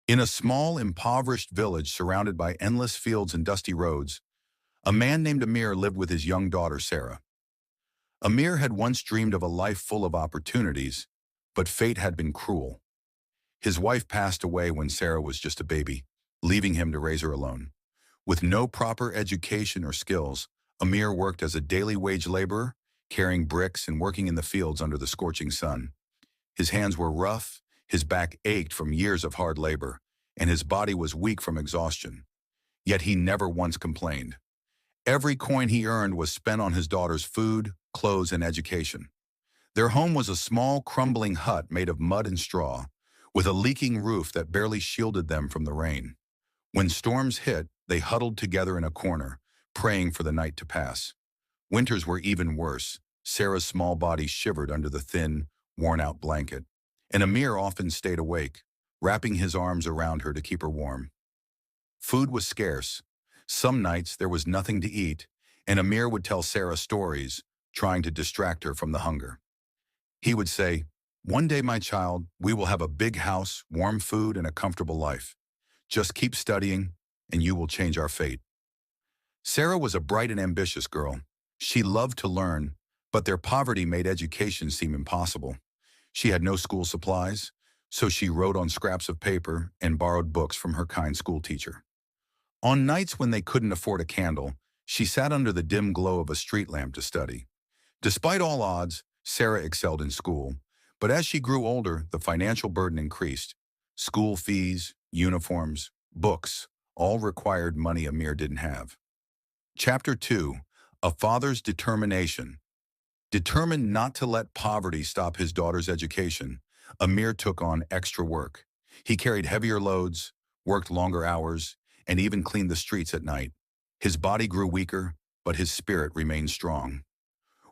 In a small, impoverished village surrounded by endless fields and dusty roads, a man named Amir lived with his young daughter, Sarah. Amir had once dreamed of a life full of opportunities, but fate had been cruel. His wife passed away when Sarah was just a baby, leaving him to raise her alone. With no proper education or skills, Amir worked as a daily wage laborer, carrying bricks and working in the fields under the scorching sun. His hands were rough, his back ached from years of hard labor, and his body was weak from exhaustion. Yet he never once complained. Every coin he earned was spent on his daughter's food, clothes, and education. Their home was a small, crumbling hut made of mud and straw, with a leaking roof that barely shielded them from the rain. When storms hit, they huddled together in a corner, praying for the night to pass. Winters were even worse. Sarah's small body shivered under the thin, worn-out blanket, and Amir often stayed awake, wrapping his arms around her to keep her warm. Food was scarce. Some nights there was nothing to eat, and Amir would tell Sarah stories, trying to distract her from the hunger. He would say, "One day, my child, we will have a big house, warm food, and a comfortable life. Just keep studying, and you will change our fate." Sarah was a bright and ambitious girl. She loved to learn, but their poverty made education seem impossible. She had no school supplies, so she wrote on scraps of paper and borrowed books from her kind schoolteacher. On nights when they couldn't afford a candle, she sat under the dim glow of a street lamp to study. Despite all odds, Sarah excelled in school, but as she grew older, the financial burden increased. School fees, uniforms, books, all required money Amir didn't have. Chapter 2. A Father's Determination. Determined not to let poverty stop his daughter's education, Amir took on extra work. He carried heavier loads, worked longer hours, and even cleaned the streets at night. His body grew weaker, but his spirit remained strong.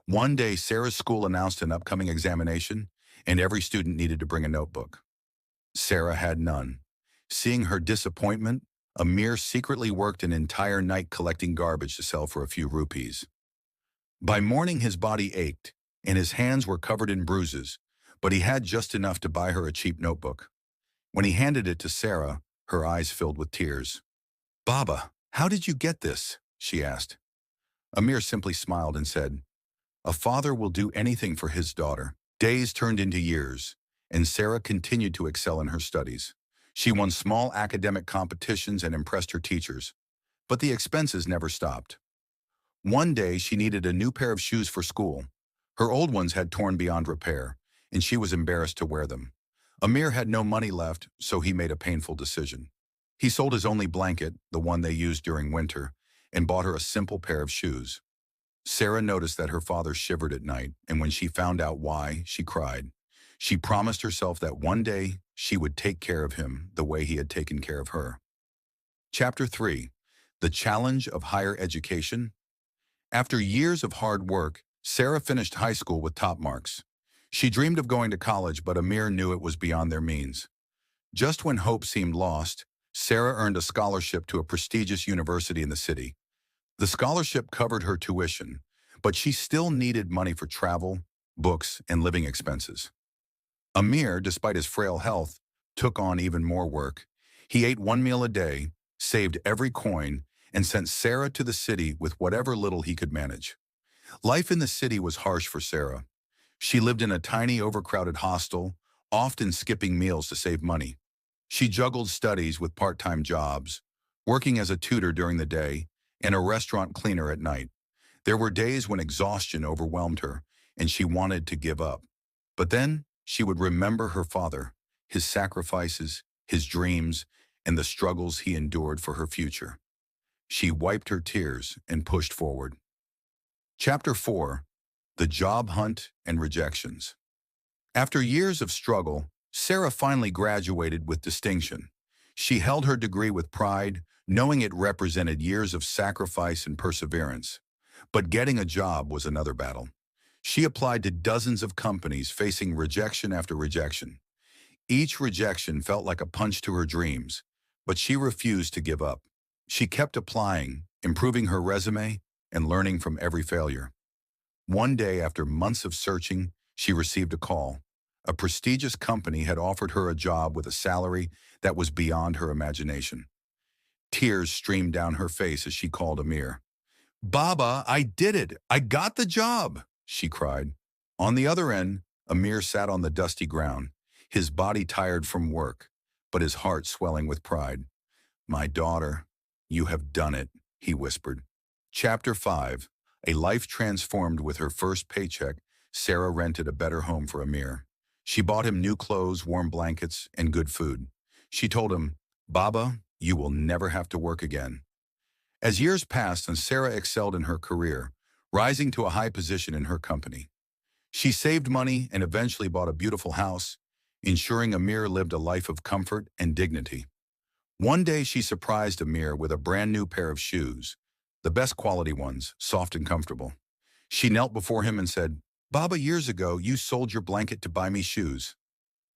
One day, Sarah's school announced an upcoming examination, and every student needed to bring a notebook. Sarah had none. Seeing her disappointment, Amir secretly worked an entire night collecting garbage to sell for a few rupees. By morning, his body ached, and his hands were covered in bruises, but he had just enough to buy her a cheap notebook. When he handed it to Sarah, her eyes filled with tears. "Baba, how did you get this?" she asked. Amir simply smiled and said, "A father will do anything for his daughter." Days turned into years, and Sarah continued to excel in her studies. She won small academic competitions and impressed her teachers, but the expenses never stopped. One day, she needed a new pair of shoes for school. Her old ones had torn beyond repair, and she was embarrassed to wear them. Amir had no money left, so he made a painful decision. He sold his only blanket, the one they used during winter, and bought her a simple pair of shoes. Sarah noticed that her father shivered at night, and when she found out why, she cried. She promised herself that one day she would take care of him the way he had taken care of her. Chapter 3. The Challenge of Higher Education. After years of hard work, Sarah finished high school with top marks. She dreamed of going to college, but Amir knew it was beyond their means. Just when hope seemed lost, Sarah earned a scholarship to a prestigious university in the city. The scholarship covered her tuition, but she still needed money for travel, books, and living expenses. Amir, despite his frail health, took on even more work. He ate one meal a day, saved every coin, and sent Sarah to the city with whatever little he could manage. Life in the city was harsh for Sarah. She lived in a tiny, overcrowded hostel, often skipping meals to save money. She juggled studies with part-time jobs, working as a tutor during the day and a restaurant cleaner at night. There were days when exhaustion overwhelmed her, and she wanted to give up. But then she would remember her father, his sacrifices, his dreams, and the struggles he endured for her future. She wiped her tears and pushed forward. Chapter 4. The Job Hunt and Rejections. After years of struggle, Sarah finally graduated with distinction. She held her degree with pride, knowing it represented years of sacrifice and perseverance. But getting a job was another battle. She applied to dozens of companies, facing rejection after rejection. Each rejection felt like a punch to her dreams, but she refused to give up. She kept applying, improving her resume, and learning from every failure. One day, after months of searching, she received a call. A prestigious company had offered her a job with a salary that was beyond her imagination. Tears streamed down her face as she called Amir. "Baba, I did it! I got the job!" she cried. On the other end, Amir sat on the dusty ground, his body tired from work, but his heart swelling with pride. "My daughter, you have done it," he whispered. Chapter 5. A life transformed with her first paycheck, Sarah rented a better home for Amir. She bought him new clothes, warm blankets, and good food. She told him, "Baba, you will never have to work again." As years passed and Sarah excelled in her career, rising to a high position in her company, she saved money and eventually bought a beautiful house, ensuring Amir lived a life of comfort and dignity. One day she surprised Amir with a brand new pair of shoes, the best quality ones, soft and comfortable. She knelt before him and said, "Baba, years ago you sold your blanket to buy me shoes.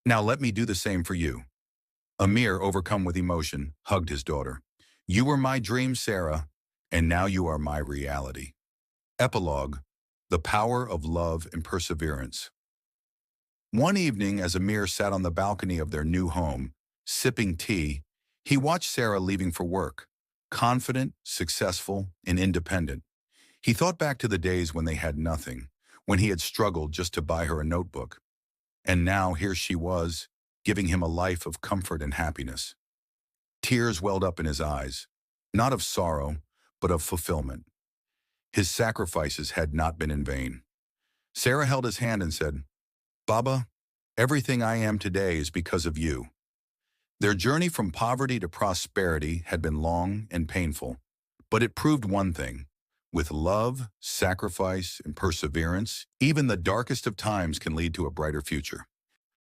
Now let me do the same for you." Amir, overcome with emotion, hugged his daughter. "You were my dream, Sarah, and now you are my reality." Epilogue: The power of love and perseverance. One evening, as Amir sat on the balcony of their new home, sipping tea, he watched Sarah leaving for work, confident, successful, and independent. He thought back to the days when they had nothing, when he had struggled just to buy her a notebook. And now here she was, giving him a life of comfort and happiness. Tears welled up in his eyes, not of sorrow, but of fulfillment. His sacrifices had not been in vain. Sarah held his hand and said, "Baba, everything I am today is because of you." Their journey from poverty to prosperity had been long and painful, but it proved one thing. With love, sacrifice, and perseverance, even the darkest of times can lead to a brighter future.